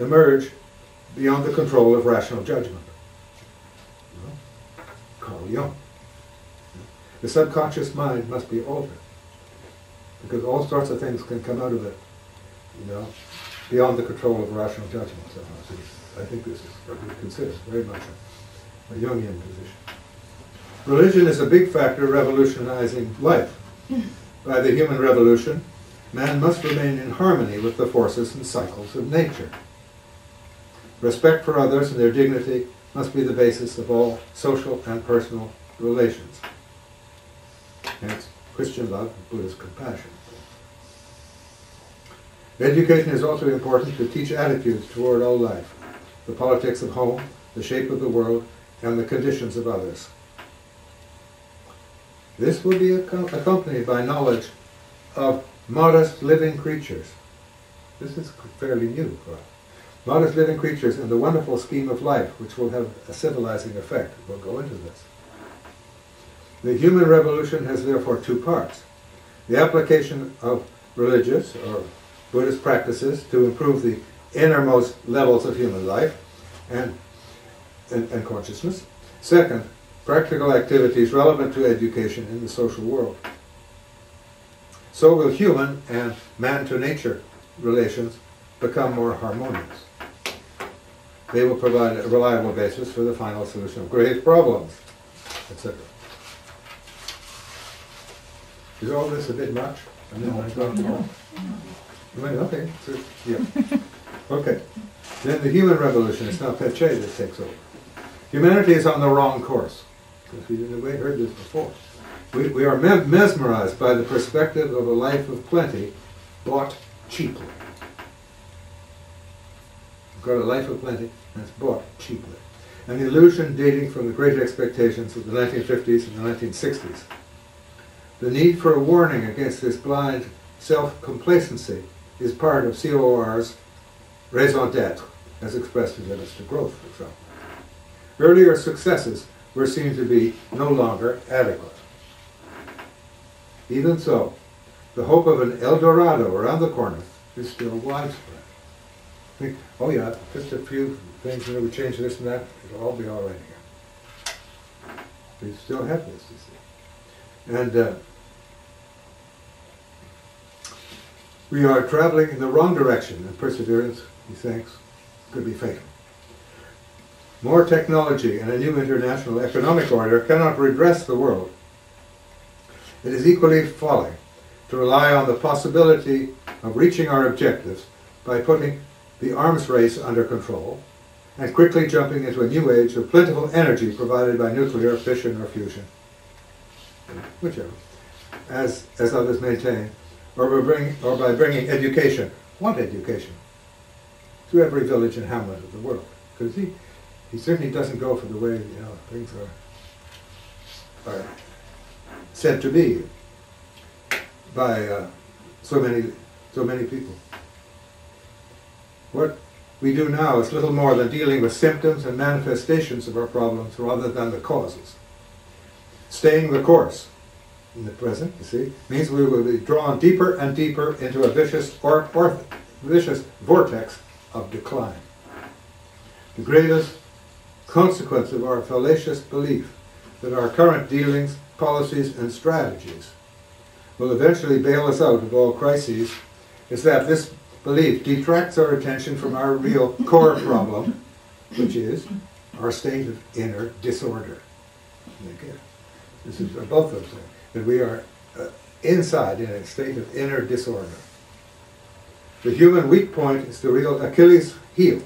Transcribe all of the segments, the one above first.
emerge beyond the control of rational judgment. Carl Jung. The subconscious mind must be altered, because all sorts of things can come out of it, beyond the control of rational judgment. So I think this is what we consider very much a Jungian position. Religion is a big factor revolutionizing life. By the human revolution, man must remain in harmony with the forces and cycles of nature. Respect for others and their dignity must be the basis of all social and personal relations. Hence, Christian love and Buddhist compassion. Education is also important to teach attitudes toward all life, the politics of home, the shape of the world, and the conditions of others. This will be accompanied by knowledge of modest living creatures. This is fairly new for us. Modest living creatures and the wonderful scheme of life, which will have a civilizing effect. We'll go into this. The human revolution has therefore two parts. The application of religious or Buddhist practices to improve the innermost levels of human life and consciousness. Second, practical activities relevant to education in the social world. So will human and man-to-nature relations become more harmonious. They will provide a reliable basis for the final solution of grave problems, etc. Is all this a bit much? Okay. So, yeah. Okay. Then the human revolution. It's now Peccei that takes over. Humanity is on the wrong course. We heard this before. We are mesmerized by the perspective of a life of plenty bought cheaply. We've got a life of plenty and it's bought cheaply. An illusion dating from the great expectations of the 1950s and the 1960s. The need for a warning against this blind self-complacency is part of COR's raison d'etre, as expressed in Limits to Growth, for example. Earlier successes were seen to be no longer adequate. Even so, the hope of an El Dorado around the corner is still widespread. Think, oh yeah, just a few things, we change this and that, it'll all be all right here. We still have this, you see. And we are traveling in the wrong direction, and perseverance, he thinks, could be fatal. More technology and a new international economic order cannot redress the world. It is equally folly to rely on the possibility of reaching our objectives by putting the arms race under control and quickly jumping into a new age of plentiful energy provided by nuclear fission or fusion, whichever, as others maintain, or by bringing education, what education, to every village and hamlet of the world. Because he certainly doesn't go for the way things are said to be by so many people. What we do now is little more than dealing with symptoms and manifestations of our problems rather than the causes. Staying the course in the present, you see, means we will be drawn deeper and deeper into a vicious vortex of decline. The greatest consequence of our fallacious belief that our current dealings, policies, and strategies will eventually bail us out of all crises is that this belief detracts our attention from our real core problem, which is our state of inner disorder. Again, this is both of them, that we are inside in a state of inner disorder. The human weak point is the real Achilles heel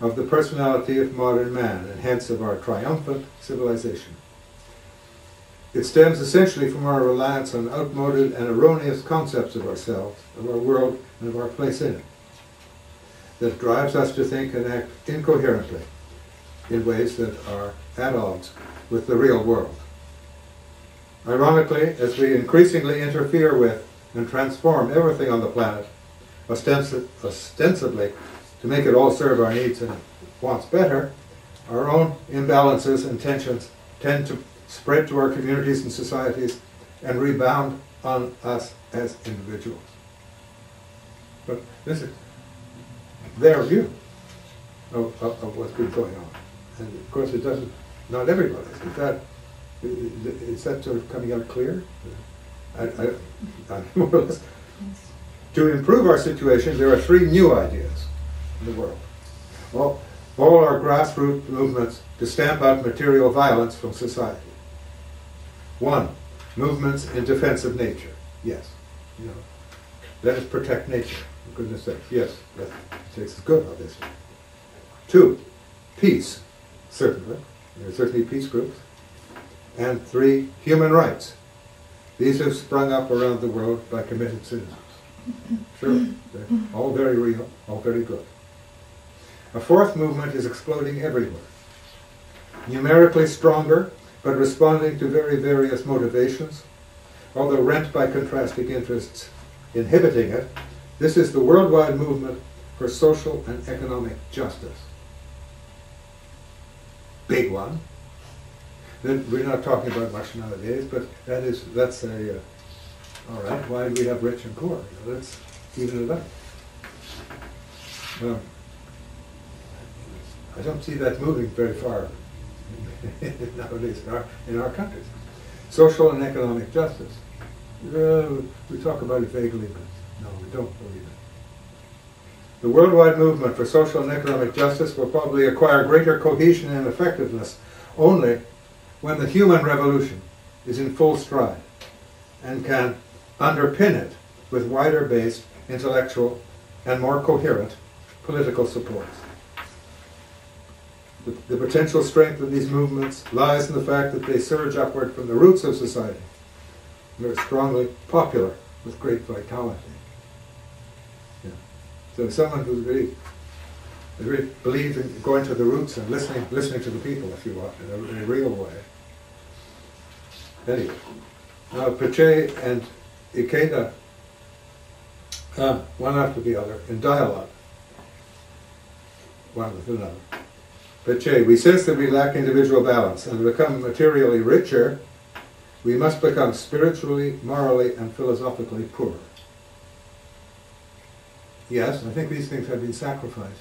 of the personality of modern man, and hence of our triumphant civilization. It stems essentially from our reliance on outmoded and erroneous concepts of ourselves, of our world, and of our place in it, that drives us to think and act incoherently in ways that are at odds with the real world. Ironically, as we increasingly interfere with and transform everything on the planet, ostensibly to make it all serve our needs and wants better, our own imbalances and tensions tend to spread to our communities and societies and rebound on us as individuals. But this is their view. of what's been going on. And of course it doesn't, not everybody. Is that sort of coming out clear? I more or less. To improve our situation, there are three new ideas in the world. Well, all our grassroots movements to stamp out material violence from society. One, movements in defense of nature. Yes, you know, let us protect nature, for goodness sake. Yes, that takes us good, obviously. Two, peace, certainly. There are certainly peace groups. And three, human rights. These have sprung up around the world by committed citizens. Sure, they're all very real, all very good. A fourth movement is exploding everywhere. Numerically stronger, but responding to very various motivations, although rent by contrasting interests inhibiting it. This is the worldwide movement for social and economic justice. Big one. That we're not talking about much nowadays, but that's a all right. Why do we have rich and poor? You know, let's even it up. I don't see that moving very far nowadays in our countries. Social and economic justice. We talk about it vaguely, but no, we don't believe it. The worldwide movement for social and economic justice will probably acquire greater cohesion and effectiveness only when the human revolution is in full stride and can underpin it with wider-based intellectual and more coherent political supports. The potential strength of these movements lies in the fact that they surge upward from the roots of society. They're strongly popular with great vitality. Yeah. So someone who really believes in going to the roots and listening to the people, if you want, in a real way. Anyway, now Peccei and Ikeda, one after the other, in dialogue, one with another. Peccei, we sense that we lack individual balance, and to become materially richer, we must become spiritually, morally, and philosophically poorer. Yes, I think these things have been sacrificed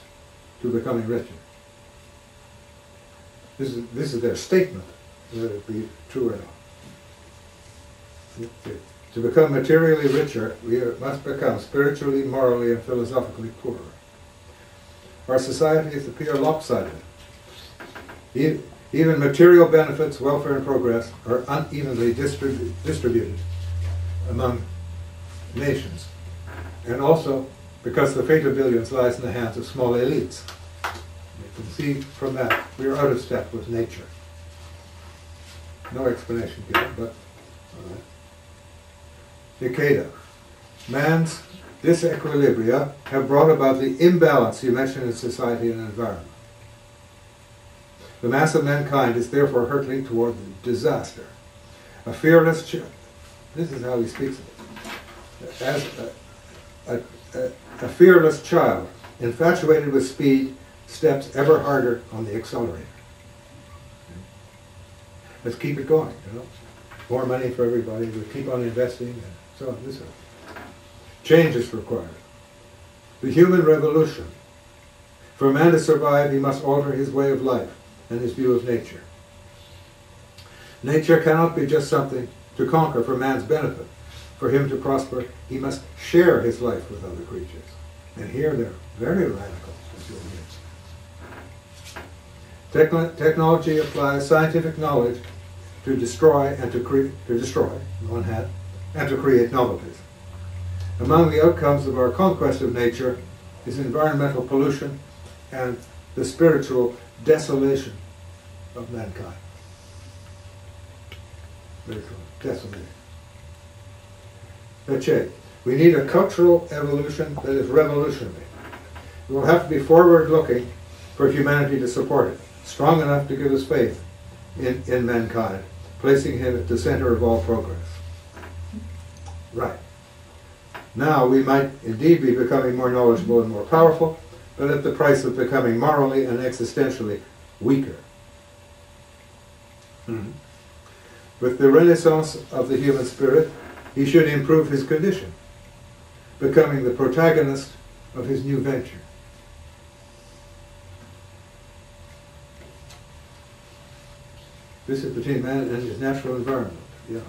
to becoming richer. This is their statement, whether it be true or not. To become materially richer, we must become spiritually, morally, and philosophically poorer. Our societies appear lopsided. Even material benefits, welfare, and progress are unevenly distributed among nations. And also because the fate of billions lies in the hands of small elites. You can see from that we are out of step with nature. No explanation given, but all right. Ikeda. Man's disequilibria have brought about the imbalance you mentioned in society and environment. The mass of mankind is therefore hurtling toward disaster. A fearless this is how he speaks of it. As a fearless child, infatuated with speed, steps ever harder on the accelerator. Let's keep it going, you know. More money for everybody, we keep on investing, and so on, this way. Change is required. The human revolution. For a man to survive, he must alter his way of life and his view of nature. Nature cannot be just something to conquer for man's benefit. For him to prosper, he must share his life with other creatures. And here they're very radical, as you'll hear. Technology applies scientific knowledge to destroy and on one hand, and to create novelties. Among the outcomes of our conquest of nature is environmental pollution and the spiritual desolation of mankind. Spiritual desolation. Peccei, we need a cultural evolution that is revolutionary. We will have to be forward-looking for humanity to support it, strong enough to give us faith in mankind, placing him at the center of all progress. Right. Now we might indeed be becoming more knowledgeable and more powerful, but at the price of becoming morally and existentially weaker. With the renaissance of the human spirit, he should improve his condition, becoming the protagonist of his new venture. This is between man and his natural environment. Yeah.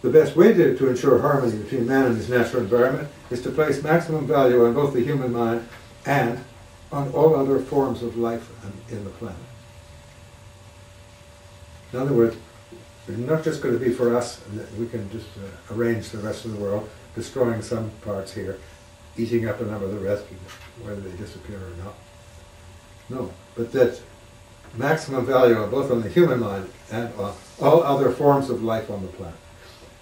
The best way to ensure harmony between man and his natural environment is to place maximum value on both the human mind and on all other forms of life in the planet. In other words, it's not just going to be for us, and that we can just arrange the rest of the world, destroying some parts here, eating up a number of the rest, whether they disappear or not. No, but that maximum value both on the human mind and on all other forms of life on the planet.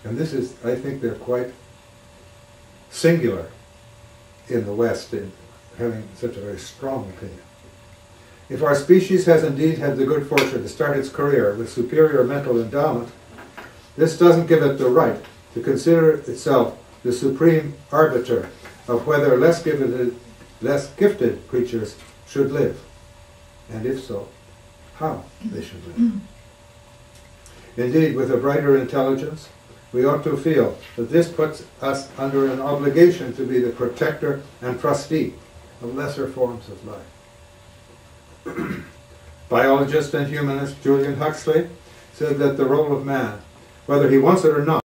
And this is, I think they're quite singular in the West in having such a very strong opinion. If our species has indeed had the good fortune to start its career with superior mental endowment, this doesn't give it the right to consider itself the supreme arbiter of whether less gifted creatures should live, and if so, how they should live. Indeed, with a brighter intelligence, we ought to feel that this puts us under an obligation to be the protector and trustee of lesser forms of life. Biologist and humanist Julian Huxley said that the role of man, whether he wants it or not,